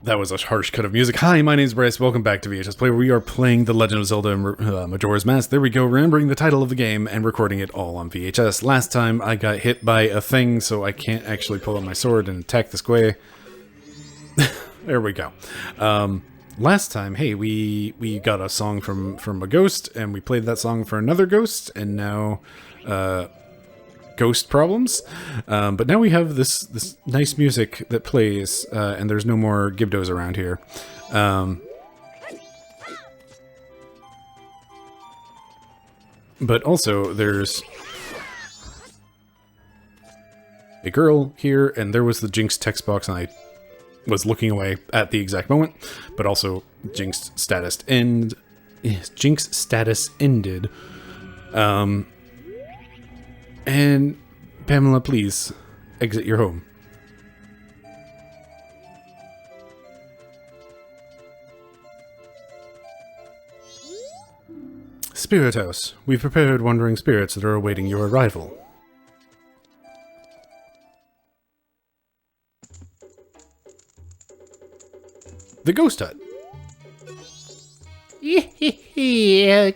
That was a harsh cut of music. Hi, my name's Bryce. Welcome back to VHS Play, where we are playing The Legend of Zelda Majora's Mask. There we go, remembering the title of the game and recording it all on VHS. Last time I got hit by a thing, so I can't actually pull out my sword and attack the square. There we go. Last time, hey, we got a song from a ghost, and we played that song for another ghost, and now, ghost problems. But now we have this nice music that plays, and there's no more Gibdos around here. But also, there's a girl here, and there was the Jinx text box, and I was looking away at the exact moment, but also Jinx status ended. And Pamela, please exit your home. Spirit House. We've prepared wandering spirits that are awaiting your arrival. The Ghost Hut.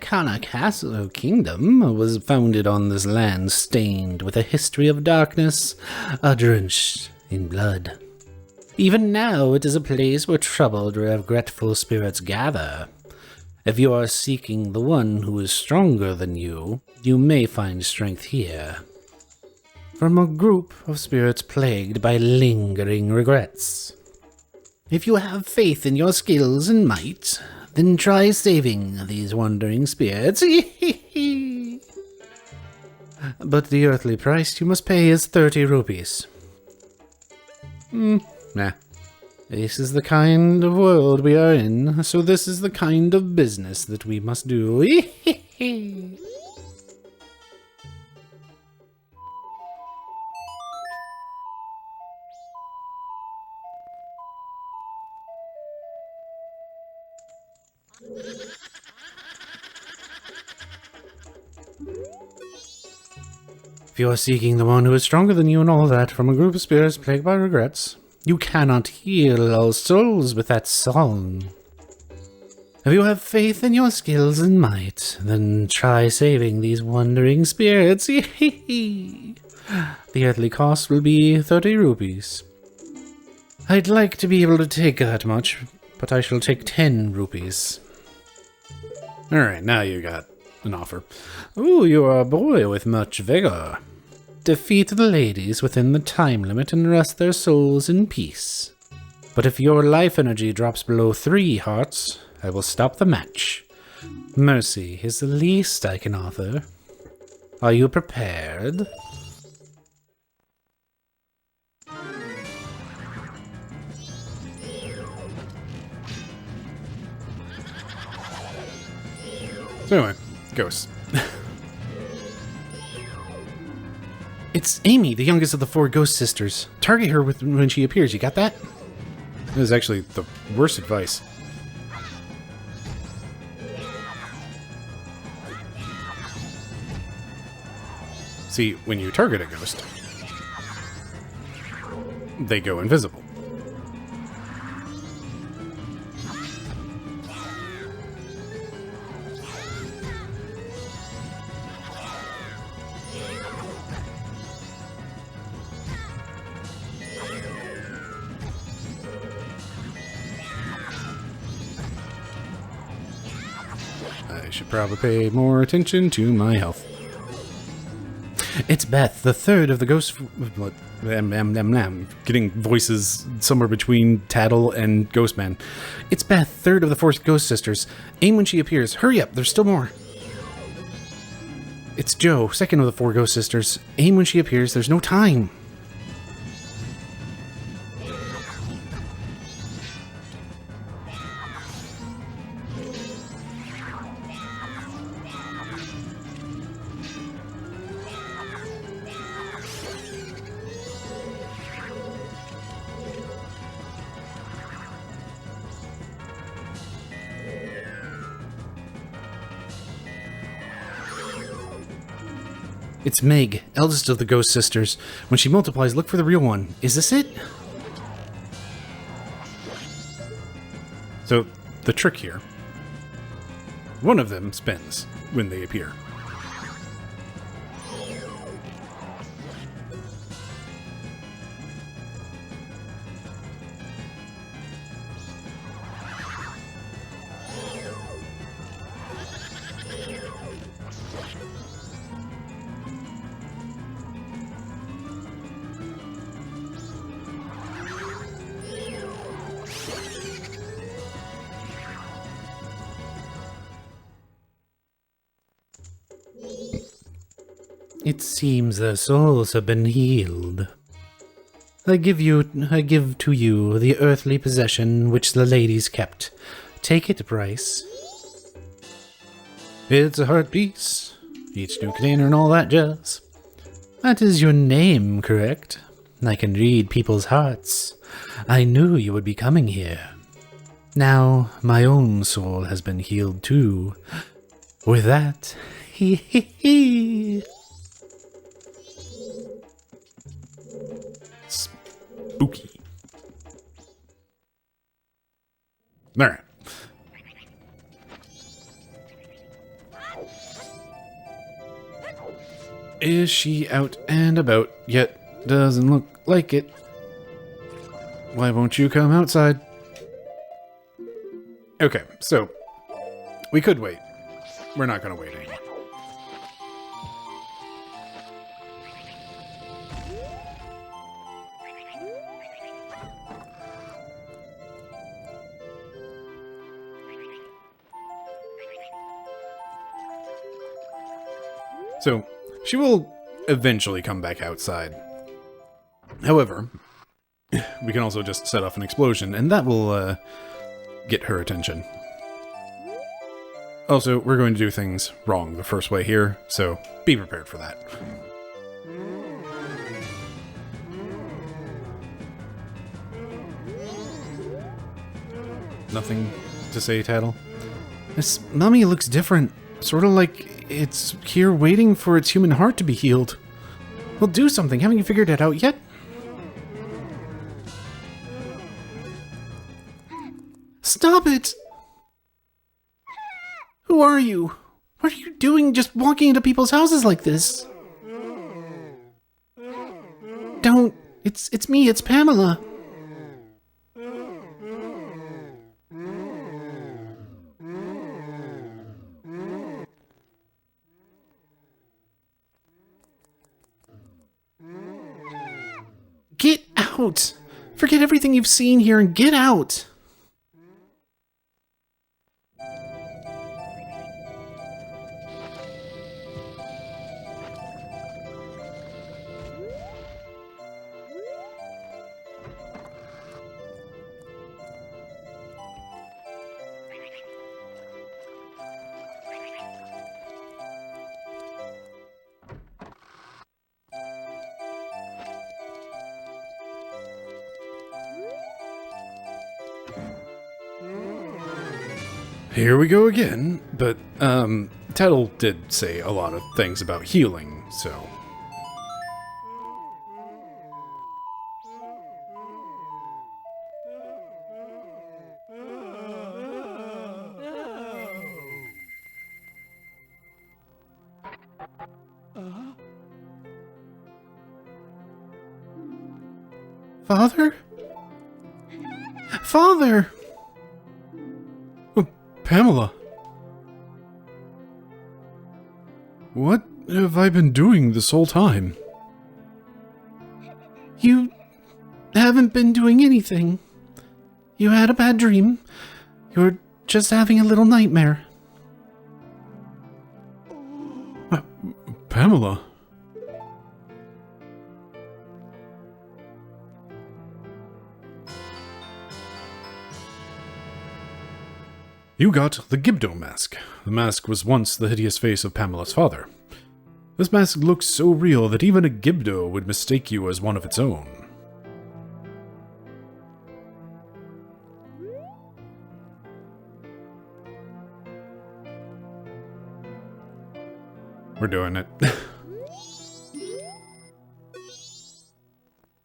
Kana Castle Kingdom was founded on this land stained with a history of darkness, drenched in blood. Even now it is a place where troubled, regretful spirits gather. If you are seeking the one who is stronger than you, you may find strength here. From a group of spirits plagued by lingering regrets. If you have faith in your skills and might, then try saving these wandering spirits. But the earthly price you must pay is 30 rupees. Nah. This is the kind of world we are in, so this is the kind of business that we must do. If you are seeking the one who is stronger than you and all that from a group of spirits plagued by regrets, you cannot heal all souls with that song. If you have faith in your skills and might, then try saving these wandering spirits. The earthly cost will be 30 rupees. I'd like to be able to take that much, but I shall take 10 rupees. Alright, now you got an offer. Ooh, you are a boy with much vigor. Defeat the ladies within the time limit and rest their souls in peace. But if your life energy drops below 3 hearts, I will stop the match. Mercy is the least I can offer. Are you prepared? So anyway, ghosts. It's Amy, the youngest of the 4 ghost sisters. Target her when she appears, you got that? That is actually the worst advice. See, when you target a ghost, they go invisible. I should probably pay more attention to my health. It's Beth, the third of the ghost... What? Getting voices somewhere between Tattle and Ghostman. It's Beth, third of the 4 ghost sisters. Aim when she appears. Hurry up, there's still more. It's Jo, second of the 4 ghost sisters. Aim when she appears, there's no time. It's Meg, eldest of the ghost sisters. When she multiplies, look for the real one. Is this it? So, the trick here, one of them spins when they appear. It seems their souls have been healed. I give to you the earthly possession which the ladies kept. Take it, Bryce. It's a heart piece, each new container and all that jazz. That is your name, correct? I can read people's hearts. I knew you would be coming here. Now, my own soul has been healed too. With that, hee hee hee. Spooky. Alright. Is she out and about yet? Doesn't look like it. Why won't you come outside? Okay, so we could wait. We're not gonna wait anymore. So, she will eventually come back outside. However, we can also just set off an explosion, and that will get her attention. Also, we're going to do things wrong the first way here, so be prepared for that. Nothing to say, Tattle? This mummy looks different. Sort of like it's here waiting for its human heart to be healed. Well, do something. Haven't you figured it out yet? Stop it! Who are you? What are you doing just walking into people's houses like this? Don't. It's me, it's Pamela. Get out! Forget everything you've seen here and get out! Here we go again, but, Tattle did say a lot of things about healing, so... Father? Father! Pamela. What have I been doing this whole time? You haven't been doing anything. You had a bad dream. You're just having a little nightmare. Pamela? You got the Gibdo mask. The mask was once the hideous face of Pamela's father. This mask looks so real that even a Gibdo would mistake you as one of its own. We're doing it.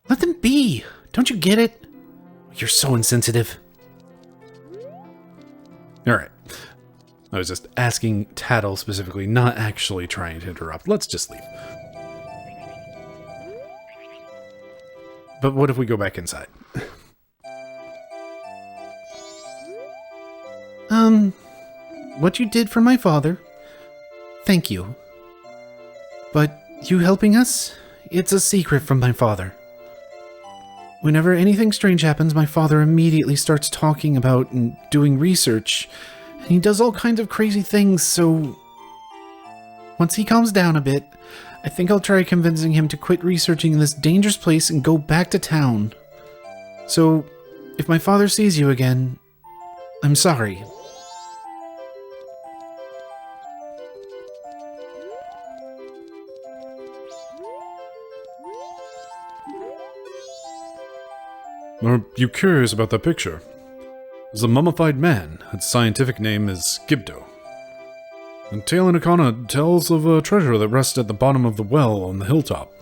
Let them be! Don't you get it? You're so insensitive. Alright. I was just asking Tattle specifically, not actually trying to interrupt. Let's just leave. But what if we go back inside? What you did for my father, thank you. But you helping us? It's a secret from my father. Whenever anything strange happens, my father immediately starts talking about and doing research. And he does all kinds of crazy things, so... Once he calms down a bit, I think I'll try convincing him to quit researching in this dangerous place and go back to town. So, if my father sees you again, I'm sorry. Are you curious about that picture? It's a mummified man. Its scientific name is Gibdo. And Tale in Akana tells of a treasure that rests at the bottom of the well on the hilltop.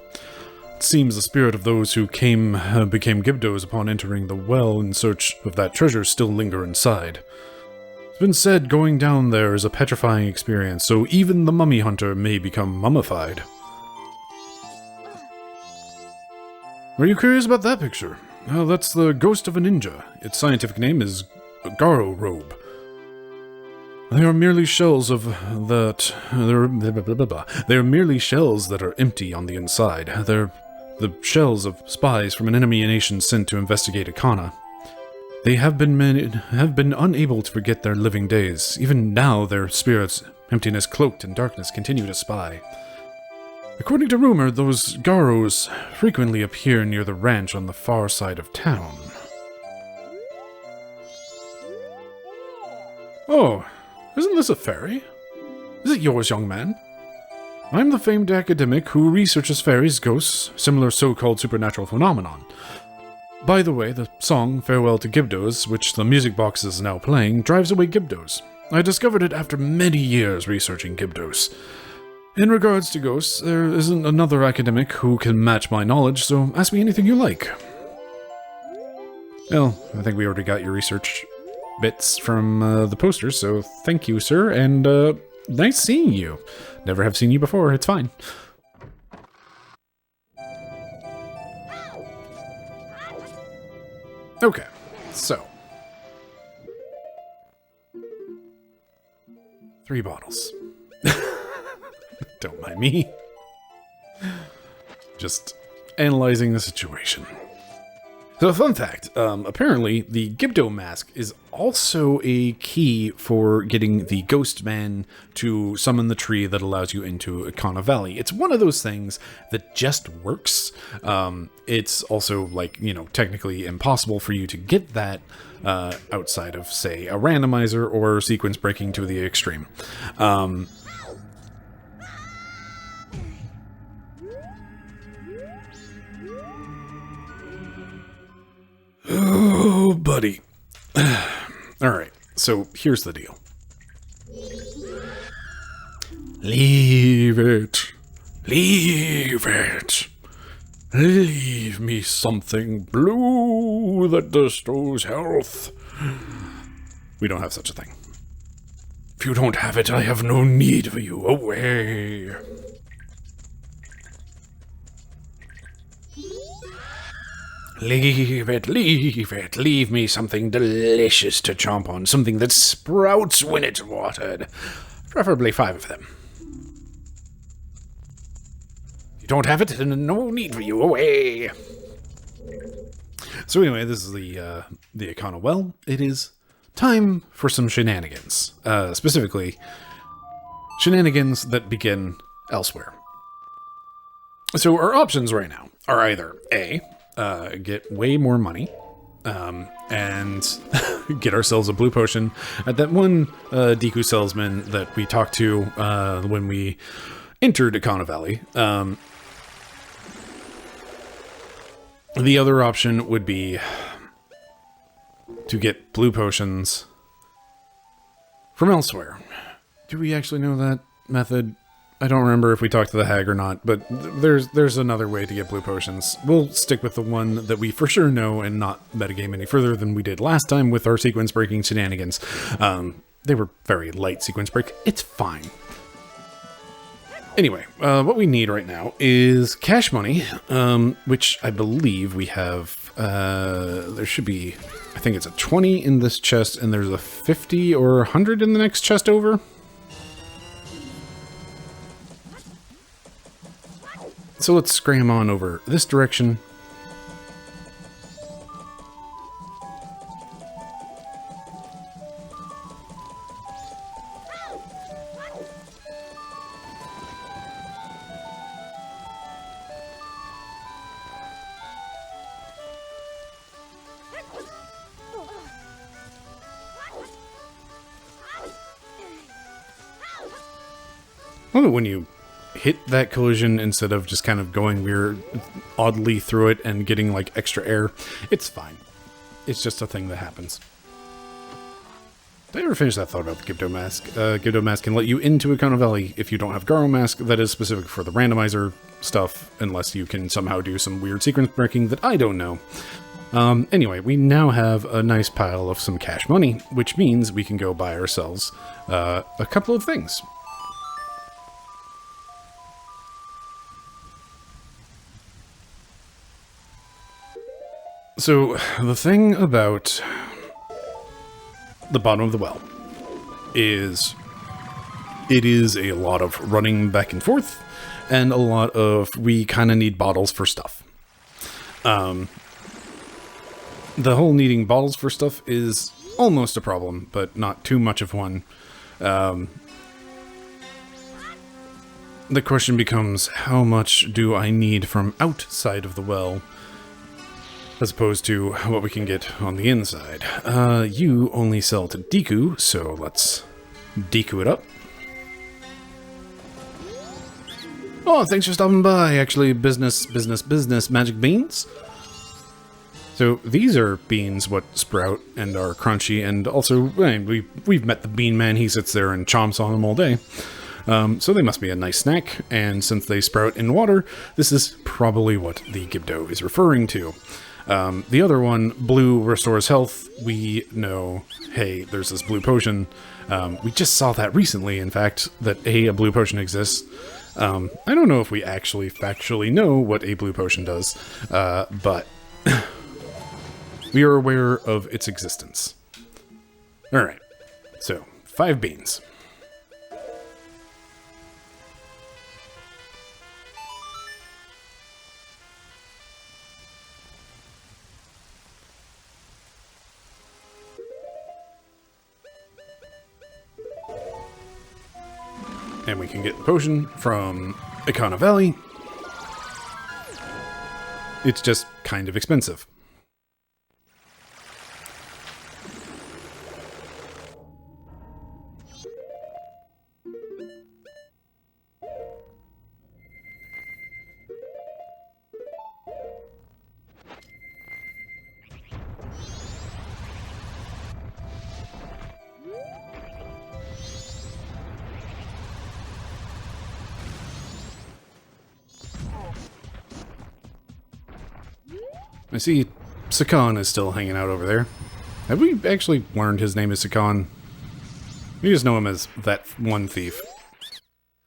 It seems the spirit of those who became Gibdos upon entering the well in search of that treasure still linger inside. It's been said going down there is a petrifying experience, so even the mummy hunter may become mummified. Are you curious about that picture? Well, that's the ghost of a ninja. Its scientific name is Garo Robe. They are merely shells of that. They are merely shells that are empty on the inside. They're the shells of spies from an enemy nation sent to investigate Akana. They have been unable to forget their living days. Even now, their spirits, emptiness cloaked in darkness, continue to spy. According to rumor, those Garos frequently appear near the ranch on the far side of town. Oh, isn't this a fairy? Is it yours, young man? I'm the famed academic who researches fairies, ghosts, similar so-called supernatural phenomenon. By the way, the song Farewell to Gibdos, which the music box is now playing, drives away Gibdos. I discovered it after many years researching Gibdos. In regards to ghosts, there isn't another academic who can match my knowledge, so ask me anything you like. Well, I think we already got your research bits from the posters, so thank you, sir, and nice seeing you. Never have seen you before, it's fine. Okay, so. 3 bottles. Don't mind me. Just analyzing the situation. So, fun fact, apparently the Gibdo mask is also a key for getting the Ghost Man to summon the tree that allows you into Akana Valley. It's one of those things that just works. It's also, like, you know, technically impossible for you to get that outside of, say, a randomizer or sequence breaking to the extreme. Oh, buddy. Alright, so here's the deal. Leave it. Leave it. Leave me something blue that bestows health. We don't have such a thing. If you don't have it, I have no need for you. Away. Leave it, leave it, leave me something delicious to chomp on, something that sprouts when it's watered. Preferably 5 of them. You don't have it, then no need for you, away! So anyway, this is the Akana Well. It is time for some shenanigans. Specifically, shenanigans that begin elsewhere. So our options right now are either A, get way more money, and get ourselves a blue potion at that one Deku salesman that we talked to when we entered Akana Valley. The other option would be to get blue potions from elsewhere. Do we actually know that method? I don't remember if we talked to the hag or not, but there's another way to get blue potions. We'll stick with the one that we for sure know and not metagame any further than we did last time with our sequence breaking shenanigans. they were very light sequence break. It's fine. Anyway, what we need right now is cash money, which I believe we have, there should be, I think it's a 20 in this chest, and there's a 50 or 100 in the next chest over. So let's scram on over this direction. Well, when you hit that collision instead of just kind of going weird, oddly through it and getting like extra air, it's fine. It's just a thing that happens. Did I ever finish that thought about the Gibdo Mask? Gibdo Mask can let you into Econo Valley if you don't have Garo Mask. That is specific for the randomizer stuff, unless you can somehow do some weird sequence breaking that I don't know. Anyway, we now have a nice pile of some cash money, which means we can go buy ourselves a couple of things. So, the thing about the bottom of the well is it is a lot of running back and forth and a lot of we kind of need bottles for stuff. The whole needing bottles for stuff is almost a problem, but not too much of one. The question becomes, how much do I need from outside of the well as opposed to what we can get on the inside? You only sell to Deku, so let's Deku it up. Oh, thanks for stopping by. Actually, business, magic beans. So these are beans what sprout and are crunchy, and also we've met the Bean Man. He sits there and chomps on them all day. So they must be a nice snack, and since they sprout in water, this is probably what the Gibdo is referring to. The other one, blue, restores health. We know, hey, there's this blue potion. We just saw that recently, in fact, that a blue potion exists. I don't know if we actually factually know what a blue potion does, but we are aware of its existence. Alright, so 5 beans. And we can get the potion from Econo Valley. It's just kind of expensive. I see Sakan is still hanging out over there. Have we actually learned his name is Sakan? We just know him as that one thief.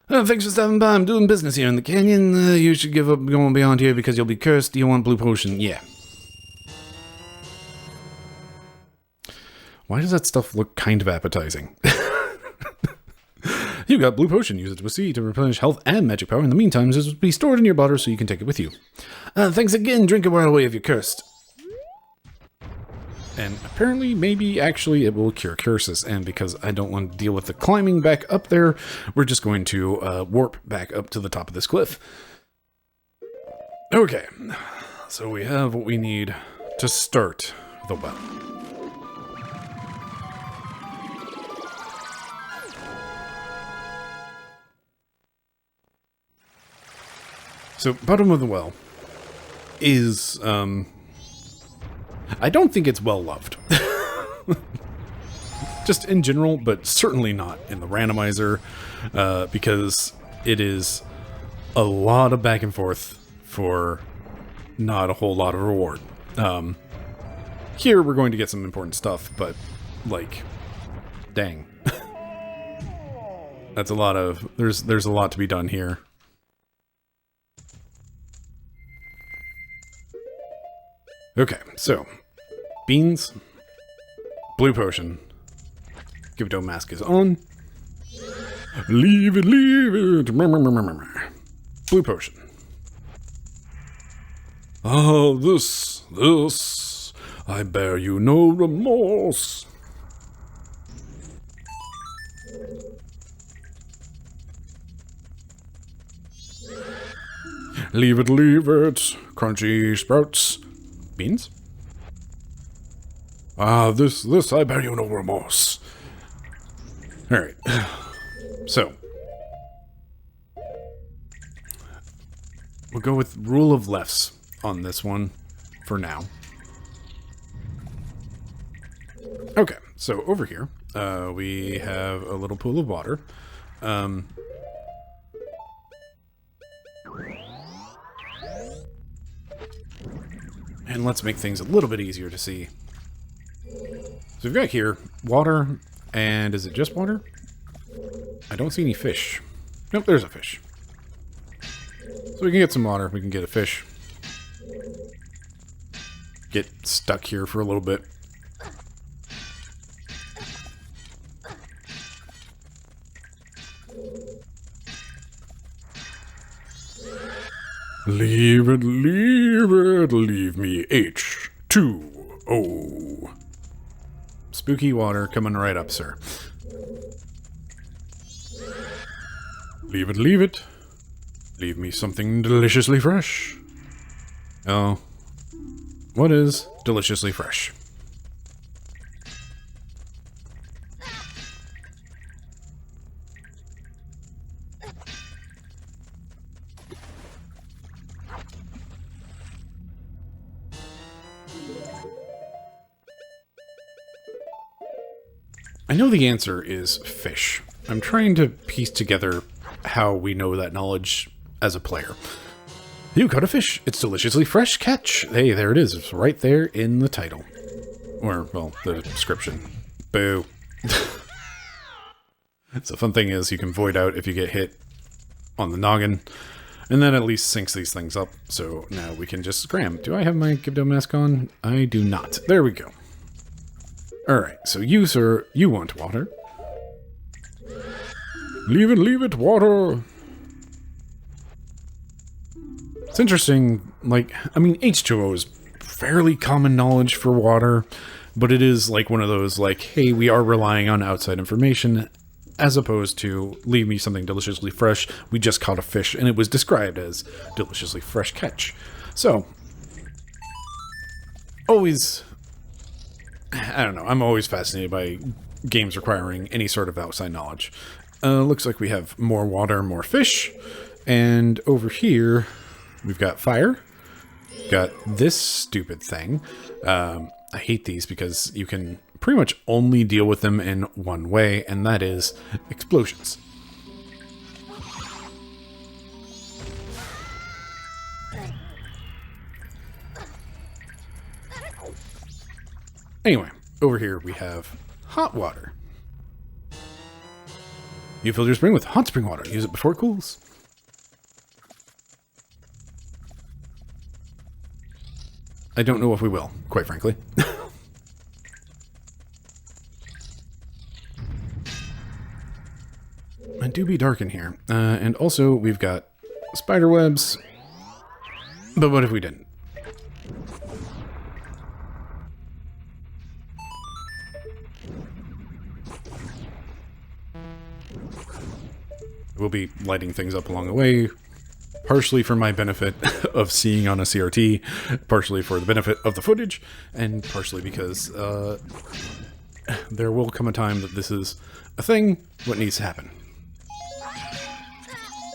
Thanks for stopping by. I'm doing business here in the canyon. You should give up going beyond here because you'll be cursed. You want blue potion? Yeah. Why does that stuff look kind of appetizing? You got blue potion. Use it with C to replenish health and magic power. In the meantime, this will be stored in your bottle so you can take it with you. Thanks again. Drink it while away if you're cursed. And apparently, maybe, actually, it will cure curses. And because I don't want to deal with the climbing back up there, we're just going to warp back up to the top of this cliff. Okay. So we have what we need to start the well. So, bottom of the well is, I don't think it's well loved. Just in general, but certainly not in the randomizer, because it is a lot of back and forth for not a whole lot of reward. Here we're going to get some important stuff, but, like, dang. That's a lot of... There's a lot to be done here. Okay, so... Beans. Blue potion. Give it to a mask is on. Leave it, leave it. Blue potion. Oh, this. I bear you no remorse. Leave it, leave it. Crunchy sprouts. Beans? Ah, this, I bear you no remorse. Alright. So. We'll go with rule of lefts on this one for now. Okay, so over here, we have a little pool of water. And let's make things a little bit easier to see. So we've got here water, and is it just water? I don't see any fish. Nope, there's a fish. So we can get some water, we can get a fish. Get stuck here for a little bit. Leave it, leave it, leave me H2O. Spooky water coming right up, sir. Leave it, leave it. Leave me something deliciously fresh. Oh. What is deliciously fresh? I know the answer is fish. I'm trying to piece together how we know that knowledge as a player. You caught a fish. It's deliciously fresh. Catch. Hey, there it is. It's right there in the title. Or, well, the description. Boo. So the fun thing is you can void out if you get hit on the noggin. And that at least syncs these things up. So now we can just scram. Do I have my Gibdo mask on? I do not. There we go. Alright, so you, sir, you want water. Leave it, water. It's interesting, like, I mean, H2O is fairly common knowledge for water, but it is like one of those, like, hey, we are relying on outside information, as opposed to, leave me something deliciously fresh, we just caught a fish, and it was described as deliciously fresh catch. So, always... I don't know, I'm always fascinated by games requiring any sort of outside knowledge. Looks like we have more water, more fish, and over here we've got fire. Got this stupid thing. I hate these because you can pretty much only deal with them in one way, and that is explosions. Anyway, over here we have hot water. You fill your spring with hot spring water. Use it before it cools. I don't know if we will, quite frankly. It do be dark in here. And also, we've got spider webs. But what if we didn't? We'll be lighting things up along the way, partially for my benefit of seeing on a CRT, partially for the benefit of the footage, and partially because there will come a time that this is a thing, what needs to happen.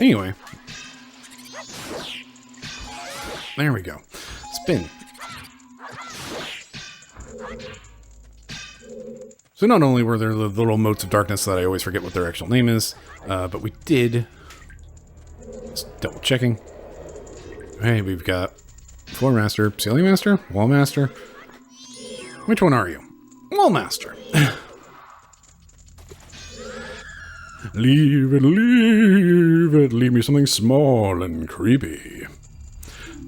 Anyway. There we go. Spin. So not only were there the little motes of darkness that I always forget what their actual name is, but we did... Just double checking. Hey, we've got Floor Master, Ceiling Master, Wall Master. Which one are you? Wall Master. Leave it, leave it. Leave me something small and creepy.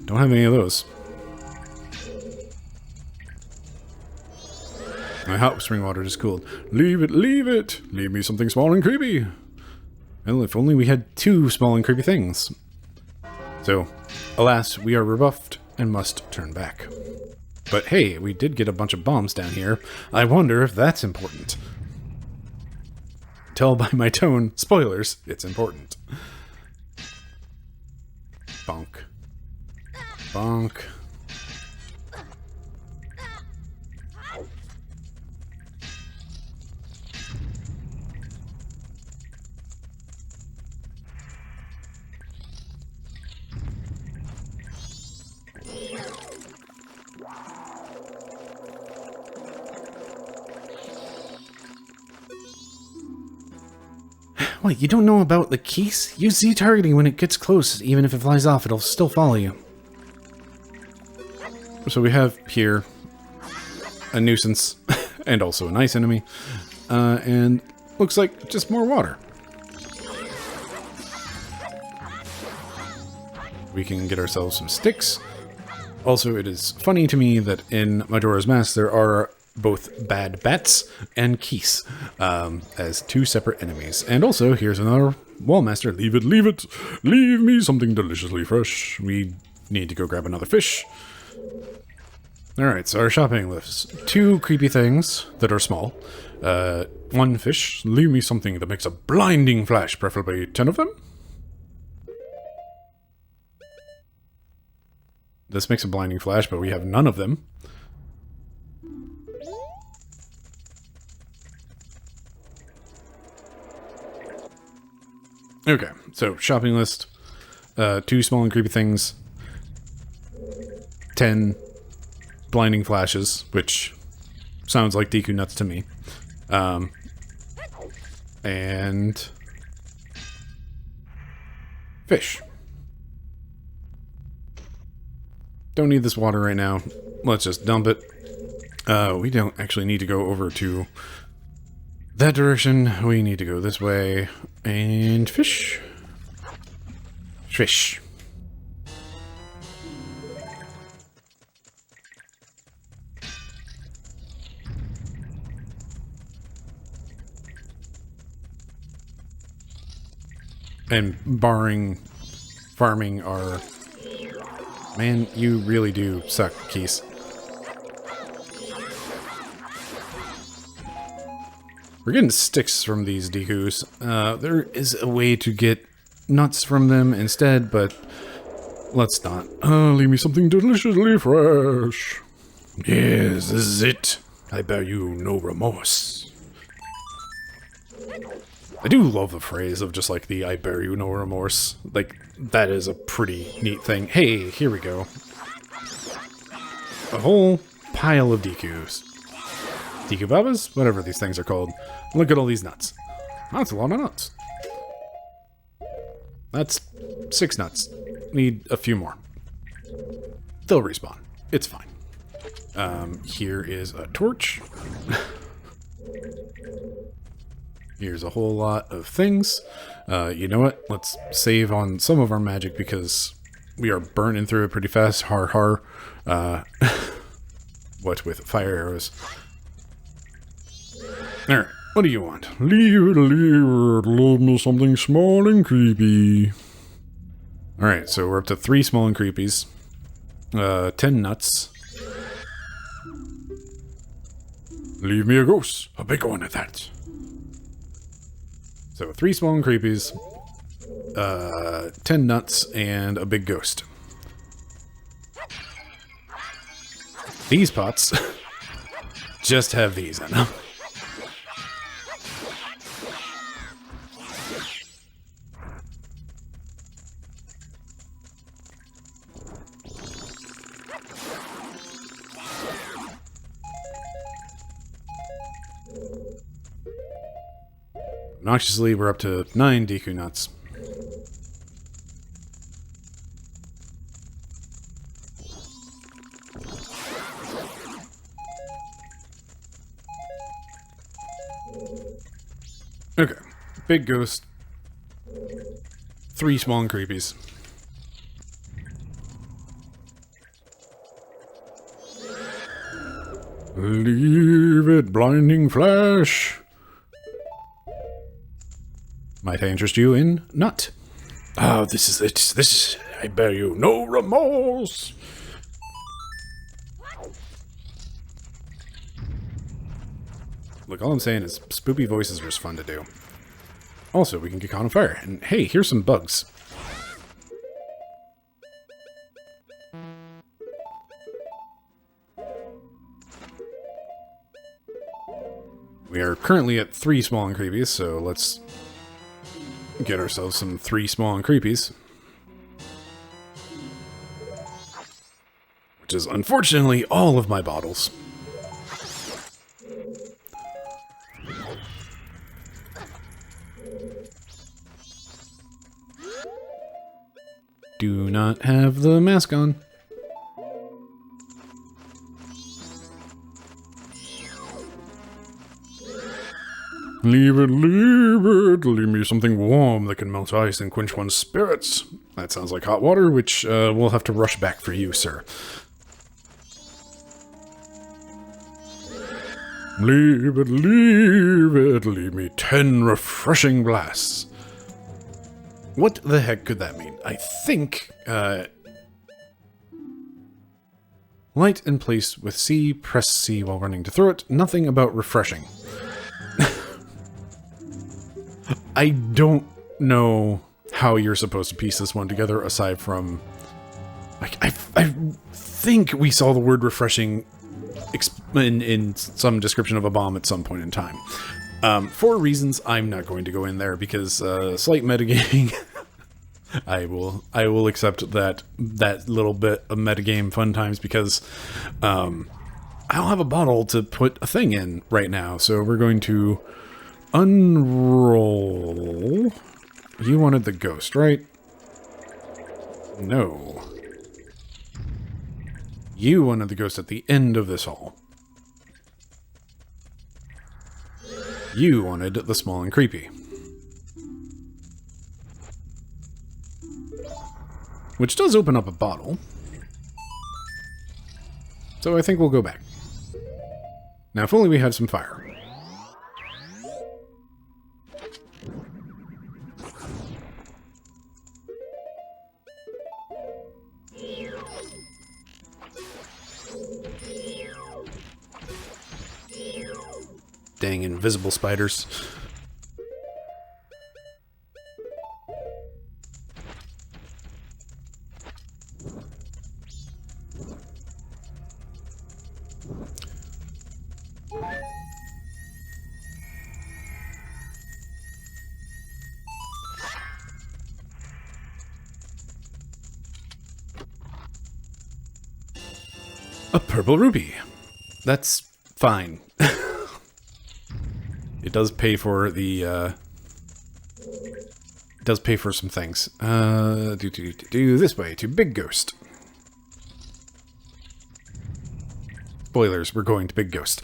Don't have any of those. My hot spring water just cooled. Leave it, leave it. Leave me something small and creepy. Well, if only we had 2 small and creepy things. So, alas, we are rebuffed and must turn back. But hey, we did get a bunch of bombs down here. I wonder if that's important. Tell by my tone, spoilers, it's important. Bonk. Bonk. Wait, you don't know about the keys? Use Z targeting when it gets close. Even if it flies off, it'll still follow you. So we have here a nuisance and also a nice enemy. And looks like just more water. We can get ourselves some sticks. Also, it is funny to me that in Majora's Mask there are both bad bats and keys as 2 separate enemies. And also, here's another Wallmaster. Leave it, leave it. Leave me something deliciously fresh. We need to go grab another fish. Alright, so our shopping list. 2 creepy things that are small. 1 fish. Leave me something that makes a blinding flash, preferably 10 of them. This makes a blinding flash, but we have none of them. Okay, so shopping list. 2 small and creepy things. 10 blinding flashes, which sounds like Deku nuts to me. And fish. Don't need this water right now. Let's just dump it. We don't actually need to go over to that direction. We need to go this way. And fish. Fish. And barring farming our... Man, you really do suck, Keys. We're getting sticks from these Dekus. There is a way to get nuts from them instead, but let's not. Leave me something deliciously fresh. Yes, this is it. I bear you no remorse. I do love the phrase of just like the I bear you no remorse. Like, that is a pretty neat thing. Hey, here we go. A whole pile of Dekus. Deku Babas? Whatever these things are called. Look at all these nuts. That's a lot of nuts. That's 6 nuts. Need a few more. They'll respawn. It's fine. Here is a torch. Here's a whole lot of things. You know what? Let's save on some of our magic because we are burning through it pretty fast. Har har. What with fire arrows? Alright, what do you want? Leave it, love me something small and creepy. Alright, so we're up to 3 small and creepies. 10 nuts. Leave me a ghost. A big one at that. So 3 small and creepies. 10 nuts and a big ghost. These pots just have these in them. Obnoxiously, we're up to 9 Deku nuts. Okay, big ghost, 3 small and creepies. Leave it, blinding flash. Might I interest you in not? Oh, this is it. This, I bear you no remorse. Look, all I'm saying is spoopy voices are just fun to do. Also, we can get caught on fire. And hey, here's some bugs. We are currently at 3 small and creepies, so let's get ourselves some 3 small and creepies. Which is unfortunately all of my bottles. Do not have the mask on. Leave it, leave it. Leave me something warm that can melt ice and quench one's spirits. That sounds like hot water, which we'll have to rush back for you, sir. Leave it, leave it. Leave me 10 refreshing blasts. What the heck could that mean? I think, light in place with C, press C while running to throw it. Nothing about refreshing. I don't know how you're supposed to piece this one together aside from... Like, I think we saw the word refreshing in some description of a bomb at some point in time. For reasons I'm not going to go in there because slight metagaming. I will accept that little bit of metagame fun times because I don't have a bottle to put a thing in right now, so we're going to unroll. You wanted the ghost, right? No. You wanted the ghost at the end of this hall. You wanted the small and creepy. Which does open up a bottle. So I think we'll go back. Now, if only we had some fire. Dang invisible spiders. A purple ruby. That's fine. It does pay for the, it does pay for some things. Do this way to Big Ghost. Spoilers, we're going to Big Ghost.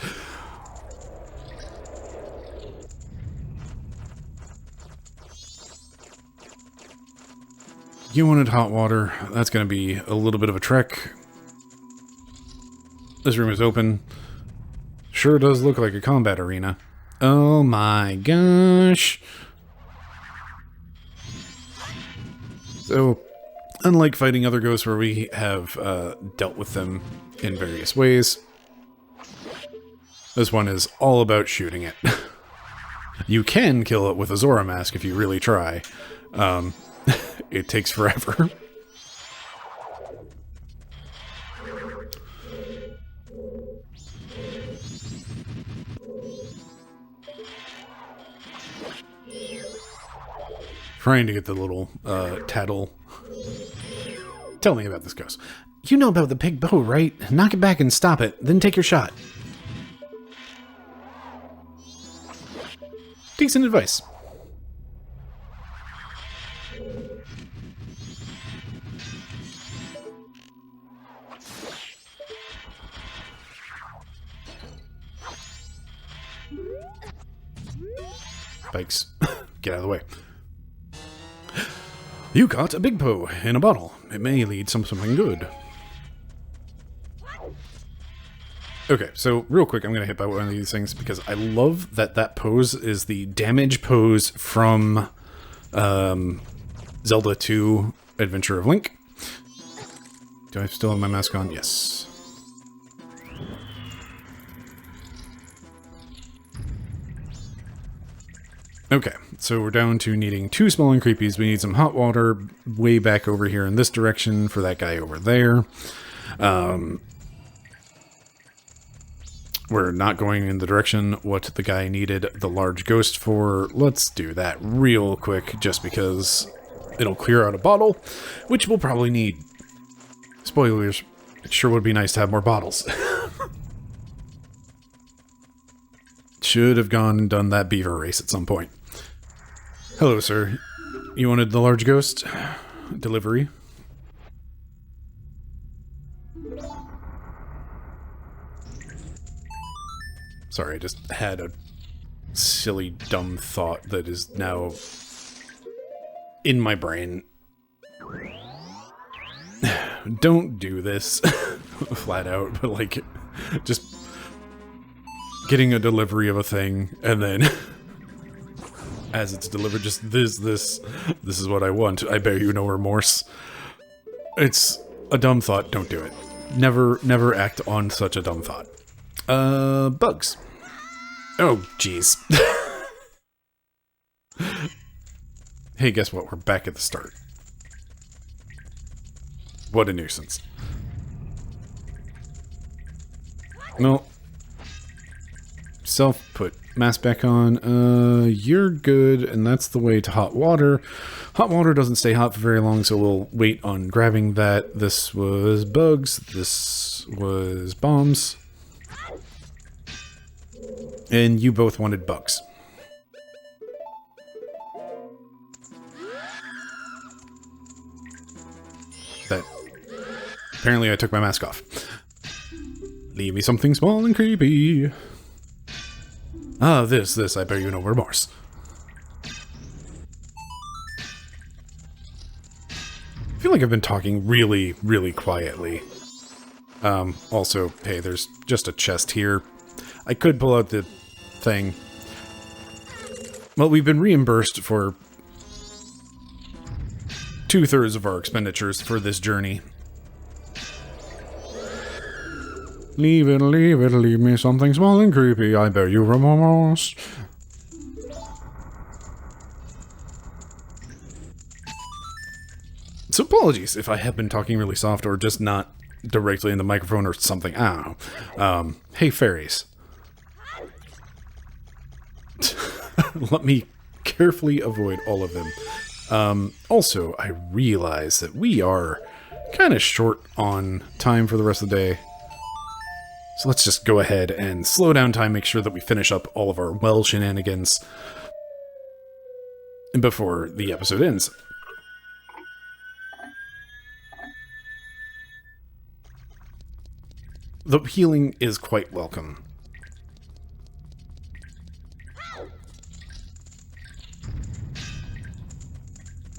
You wanted hot water. That's going to be a little bit of a trek. This room is open. Sure does look like a combat arena. Oh my gosh. So, unlike fighting other ghosts where we have dealt with them in various ways, this one is all about shooting it. You can kill it with a Zora mask if you really try. It takes forever. Trying to get the little tattle. Tell me about this ghost. You know about the big bow, right? Knock it back and stop it, then take your shot. Decent advice. Spikes. get out of the way. You caught a big po in a bottle. It may lead to something good. Okay, so real quick, I'm going to hit by one of these things because I love that that pose is the damage pose from Zelda 2 Adventure of Link. Do I still have my mask on? Yes. Okay, so we're down to needing 2 small and creepies. We need some hot water way back over here in this direction for that guy over there. We're not going in the direction what the guy needed the large ghost for. Let's do that real quick, just because it'll clear out a bottle, which we'll probably need. Spoilers, it sure would be nice to have more bottles. Should have gone and done that beaver race at some point. Hello, sir. You wanted the large ghost? Delivery? Sorry, I just had a silly, dumb thought that is now in my brain. Don't do this flat out, but like, just getting a delivery of a thing, and then as it's delivered, just this is what I want. I bear you no remorse. It's a dumb thought. Don't do it. Never act on such a dumb thought. Bugs. Oh, jeez. Hey, guess what? We're back at the start. What a nuisance. No. Self, put mask back on. You're good, and that's the way to hot water. Hot water doesn't stay hot for very long, so we'll wait on grabbing that. This was bugs. This was bombs. And you both wanted bugs. That. Apparently I took my mask off. Leave me something small and creepy. Ah, this, I bear you no remorse. I feel like I've been talking really, really quietly. Also, hey, there's just a chest here. I could pull out the thing. Well, we've been reimbursed for 2/3 of our expenditures for this journey. Leave it, leave me something small and creepy. I bear you remorse. So apologies if I have been talking really soft or just not directly in the microphone or something. I don't know. Hey, fairies. Let me carefully avoid all of them. Also, I realize that we are kind of short on time for the rest of the day. So let's just go ahead and slow down time, make sure that we finish up all of our well shenanigans before the episode ends. The healing is quite welcome.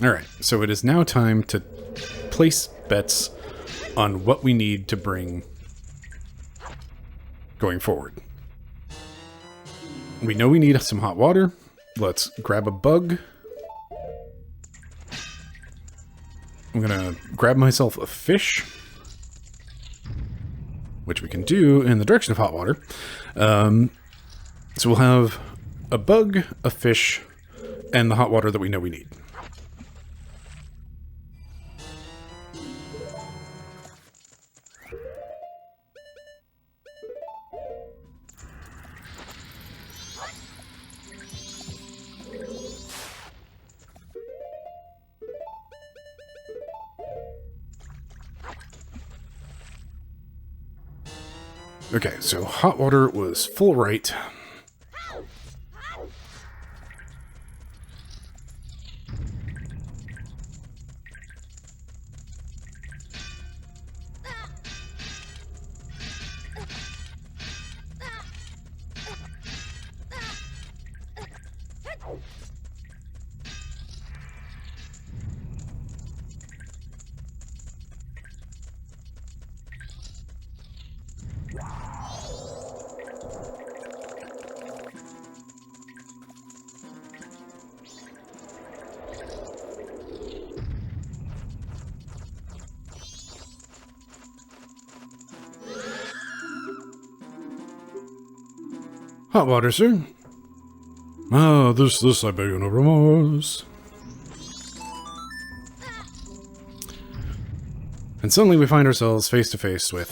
Alright, so it is now time to place bets on what we need to bring going forward. We know we need some hot water. Let's grab a bug. I'm gonna grab myself a fish, which we can do in the direction of hot water. So we'll have a bug, a fish, and the hot water that we know we need. Okay, so hot water was full right. Hot water, sir. Ah, this, I beg you no remorse. And suddenly we find ourselves face to face with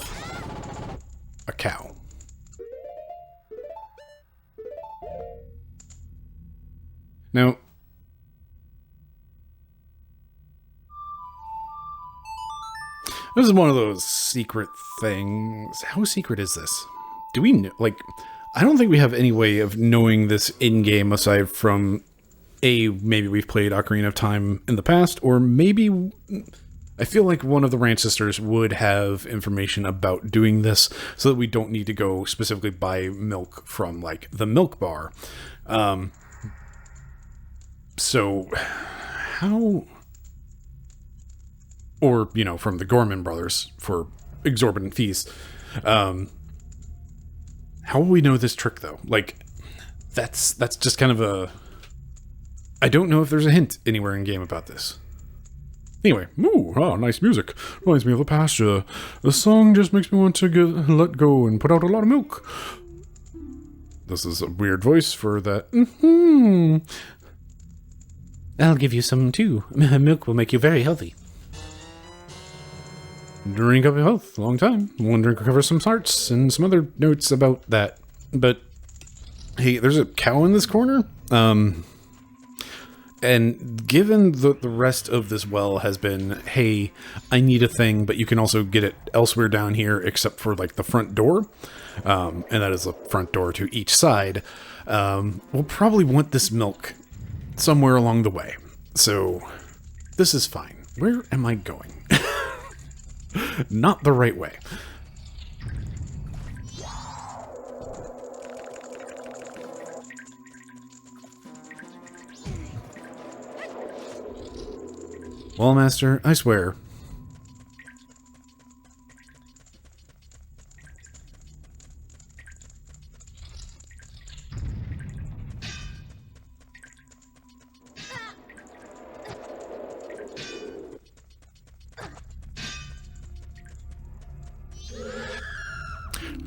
a cow. Now, this is one of those secret things. How secret is this? Do we know, like, I don't think we have any way of knowing this in-game aside from maybe we've played Ocarina of Time in the past, or maybe I feel like one of the ranch sisters would have information about doing this so that we don't need to go specifically buy milk from, like, the milk bar. So, how... Or, you know, from the Gorman brothers for exorbitant fees. How will we know this trick, though? Like, that's just kind of a... I don't know if there's a hint anywhere in-game about this. Anyway, nice music. Reminds me of a pasture. The song just makes me want to let go and put out a lot of milk. This is a weird voice for that. I'll give you some, too. Milk will make you very healthy. Drink up your health. Long time. One drink will cover some hearts and some other notes about that. But, hey, there's a cow in this corner. And given the rest of this well has been, hey, I need a thing, but you can also get it elsewhere down here except for, like, the front door. And that is the front door to each side. We'll probably want this milk somewhere along the way. So, this is fine. Where am I going? Not the right way. Well, Master, I swear.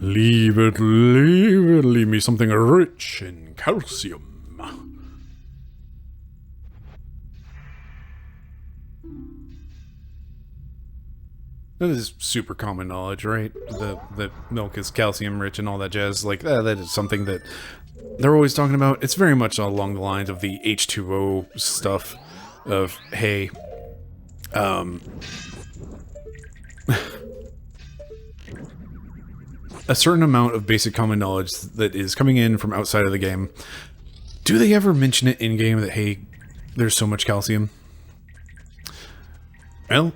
Leave it, leave me something rich in calcium. That is super common knowledge, right? That milk is calcium rich and all that jazz. Like, that is something that they're always talking about. It's very much along the lines of the H2O stuff of, hey, a certain amount of basic common knowledge that is coming in from outside of the game. Do they ever mention it in-game that, hey, there's so much calcium? Well,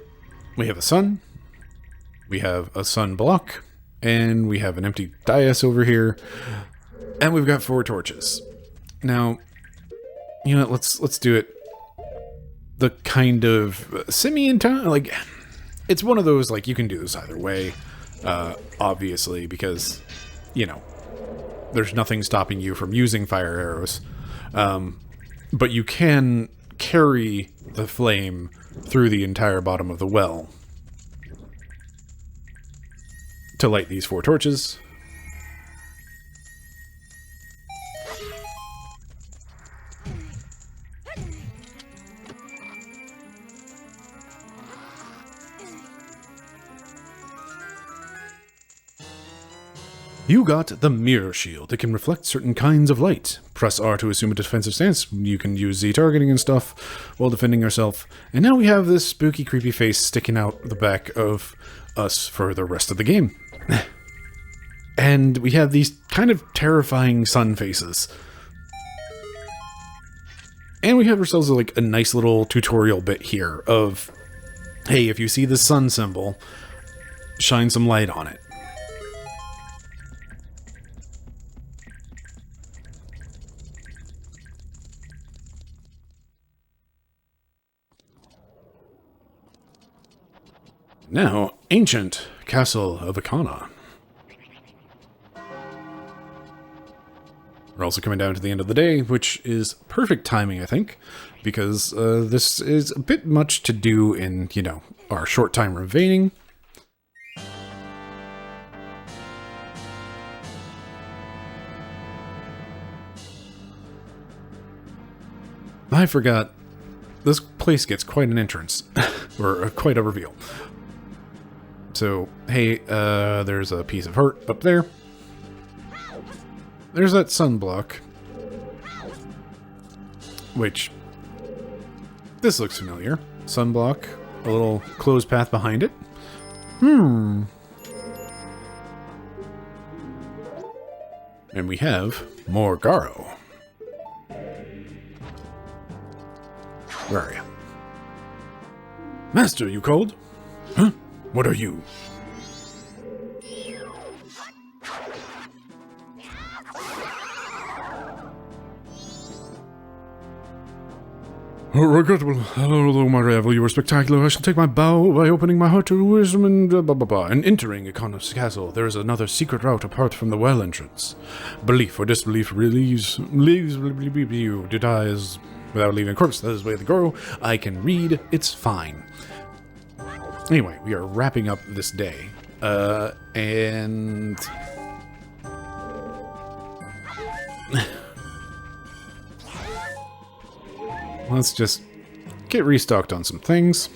we have a sun, we have a sun block, and we have an empty dais over here, and we've got 4 torches. Now, you know, let's do it the kind of simian time, like, it's one of those, like, you can do this either way. Obviously, because, you know, there's nothing stopping you from using fire arrows. But you can carry the flame through the entire bottom of the well to light these 4 torches. You got the mirror shield. It can reflect certain kinds of light. Press R to assume a defensive stance. You can use Z targeting and stuff while defending yourself. And now we have this spooky, creepy face sticking out the back of us for the rest of the game. And we have these kind of terrifying sun faces. And we have ourselves like a nice little tutorial bit here of, hey, if you see the sun symbol, shine some light on it. Now, ancient castle of Akana. We're also coming down to the end of the day, which is perfect timing, I think, because this is a bit much to do in, you know, our short time remaining. I forgot, this place gets quite an entrance, or quite a reveal. So, hey, there's a piece of heart up there. There's that sunblock, which, this looks familiar. Sunblock, a little closed path behind it. And we have more Garo. Where are you? Master, you called? Huh? What are you? Oh, regrettable. Hello, my rival. You were spectacular. I shall take my bow by opening my heart to wisdom and blah, blah, blah. And entering Econom's castle, there is another secret route apart from the well entrance. Belief or disbelief leaves you to die as without leaving a corpse. That is the way to go. I can read. It's fine. Anyway, we are wrapping up this day. And... let's just get restocked on some things.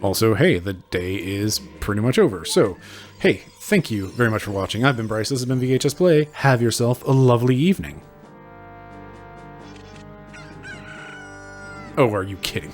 Also, hey, the day is pretty much over. So, hey, thank you very much for watching. I've been Bryce. This has been VHS Play. Have yourself a lovely evening. Oh, are you kidding?